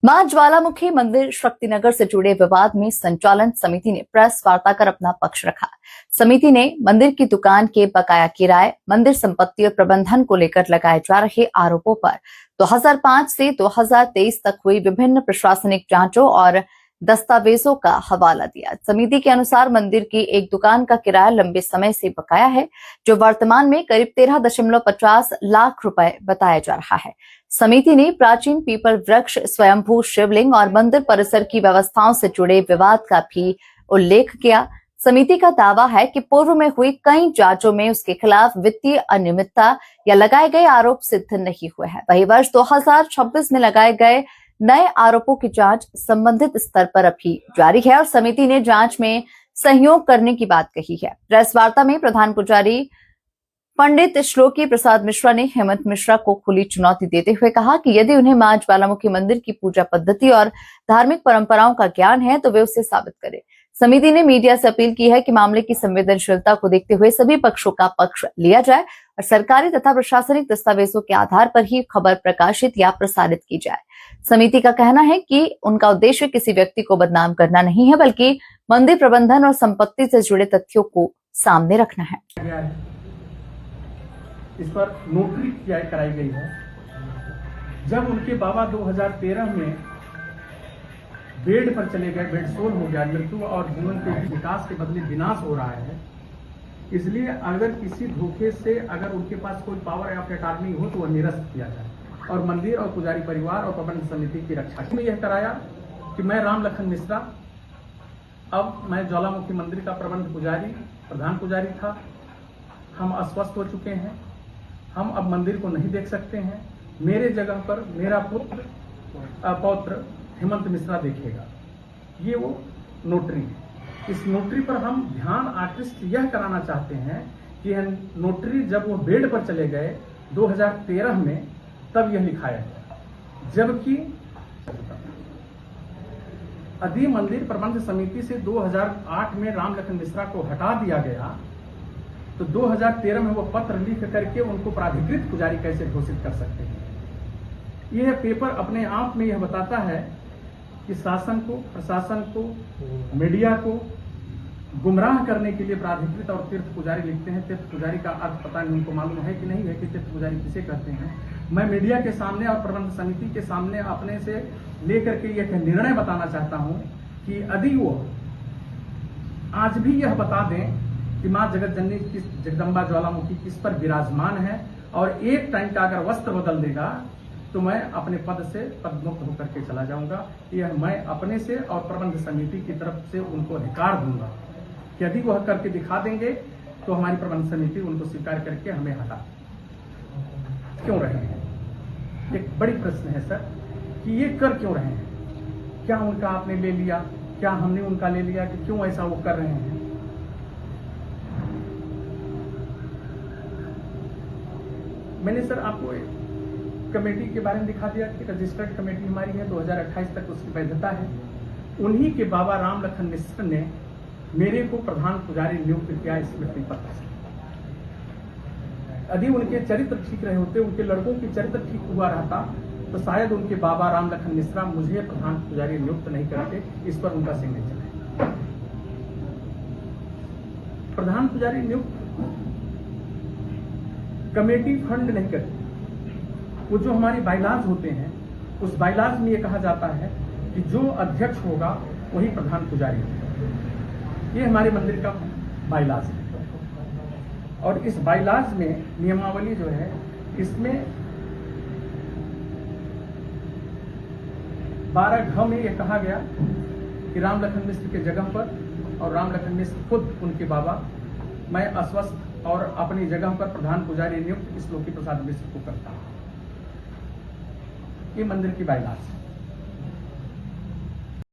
मां ज्वालामुखी मंदिर शक्तिनगर से जुड़े विवाद में संचालन समिति ने प्रेस वार्ता कर अपना पक्ष रखा। समिति ने मंदिर की दुकान के बकाया किराए, मंदिर संपत्ति और प्रबंधन को लेकर लगाए जा रहे आरोपों पर 2005 से 2023 तक हुई विभिन्न प्रशासनिक जांचों और दस्तावेजों का हवाला दिया। समिति के अनुसार मंदिर की एक दुकान का किराया लंबे समय से बकाया है, जो वर्तमान में करीब 13.50 लाख रुपए बताया जा रहा है। समिति ने प्राचीन पीपल वृक्ष, स्वयंभू शिवलिंग और मंदिर परिसर की व्यवस्थाओं से जुड़े विवाद का भी उल्लेख किया। समिति का दावा है कि पूर्व में हुई कई जांचों में उसके खिलाफ वित्तीय अनियमितता या लगाए गए आरोप सिद्ध नहीं हुए हैं। वही वर्ष 2026 में लगाए गए नए आरोपों की जांच संबंधित स्तर पर अभी जारी है और समिति ने जांच में सहयोग करने की बात कही है। प्रेस वार्ता में प्रधान पुजारी पंडित श्लोकी प्रसाद मिश्रा ने हेमंत मिश्रा को खुली चुनौती देते हुए कहा कि यदि उन्हें मां ज्वालामुखी मंदिर की पूजा पद्धति और धार्मिक परंपराओं का ज्ञान है तो वे उसे साबित करें। समिति ने मीडिया से अपील की है कि मामले की संवेदनशीलता को देखते हुए सभी पक्षों का पक्ष लिया जाए और सरकारी तथा प्रशासनिक दस्तावेजों के आधार पर ही खबर प्रकाशित या प्रसारित की जाए। समिति का कहना है कि उनका उद्देश्य किसी व्यक्ति को बदनाम करना नहीं है, बल्कि मंदिर प्रबंधन और संपत्ति से जुड़े तथ्यों को सामने रखना है। इस पर नोटरी कराई गई है। जब उनके बाबा 2013 में बेड पर चले गए, बेडसोल हो गया, मृत्यु और जीवन के विकास के बदले विनाश हो रहा है, इसलिए अगर किसी धोखे से अगर उनके पास कोई पावर ऑफ अटॉर्नी हो तो वह निरस्त किया जाए और मंदिर और पुजारी परिवार और प्रबंध समिति की रक्षा में यह कराया कि मैं राम लखन मिश्रा, अब मैं ज्वालामुखी मंदिर का प्रबंध पुजारी, प्रधान पुजारी था। हम अस्वस्थ हो चुके हैं, हम अब मंदिर को नहीं देख सकते हैं। मेरे जगह पर मेरा पौत्र हेमंत मिश्रा देखेगा। ये वो नोटरी है। इस नोटरी पर हम ध्यान आकृष्ट यह कराना चाहते हैं कि नोटरी जब वो बेड पर चले गए 2013 में, तब यह लिखाया गया, जबकि यदि मंदिर प्रबंध समिति से 2008 में राम लखन मिश्रा को हटा दिया गया तो 2013 में वो पत्र लिख करके उनको प्राधिकृत पुजारी कैसे घोषित कर सकते हैं। यह पेपर अपने आप में यह बताता है कि शासन को, प्रशासन को, मीडिया को गुमराह करने के लिए प्राधिकृत और तीर्थ पुजारी लिखते हैं। तीर्थ पुजारी का अर्थ पता नहीं उनको मालूम है कि नहीं है कि तीर्थ पुजारी किसे कहते हैं। मैं मीडिया के सामने और प्रबंध समिति के सामने अपने से लेकर के यह निर्णय बताना चाहता हूं कि यदि वो आज भी यह बता दें कि मां जगत जननी किस जगदम्बा ज्वालामुखी किस पर विराजमान है और एक टाइम का अगर वस्त्र बदल देगा तो मैं अपने पद से पदमुक्त होकर के चला जाऊंगा। यह मैं अपने से और प्रबंध समिति की तरफ से उनको अधिकार दूंगा कि यदि वह करके दिखा देंगे तो हमारी प्रबंध समिति उनको स्वीकार करके हमें हटा क्यों रहे हैं। एक बड़ी प्रश्न है सर कि ये कर क्यों रहे हैं। क्या उनका आपने ले लिया, क्या हमने उनका ले लिया, कि क्यों ऐसा वो कर रहे हैं। मैंने सर आपको कमेटी के बारे में दिखा दिया कि रजिस्टर्ड कमेटी हमारी है, 2028 तक उसकी वैधता है। उन्हीं के बाबा राम लखन मिश्र ने मेरे को प्रधान पुजारी नियुक्त किया स्मृति पत्र से। यदि उनके चरित्र ठीक रहे होते, उनके लड़कों के चरित्र ठीक हुआ रहता तो शायद उनके बाबा राम लखन मिश्रा मुझे प्रधान पुजारी नियुक्त नहीं करते। इस पर उनका सिग्नेचर है। प्रधान पुजारी नियुक्त कमेटी फंड नहीं करती। वो जो हमारी बाइलाज होते हैं, उस बाइलाज में ये कहा जाता है कि जो अध्यक्ष होगा वही प्रधान पुजारी होगा। ये हमारे मंदिर का बाइलाज है और इस बाइलाज में नियमावली जो है, इसमें 12 में यह कहा गया कि राम लखन मिश्र के जगह पर, और राम लखन मिश्र खुद उनके बाबा, मैं अस्वस्थ और अपनी जगह पर प्रधान पुजारी नियुक्त श्लोकी प्रसाद मिश्र को करता हूं। ये मंदिर की बाइलाज है।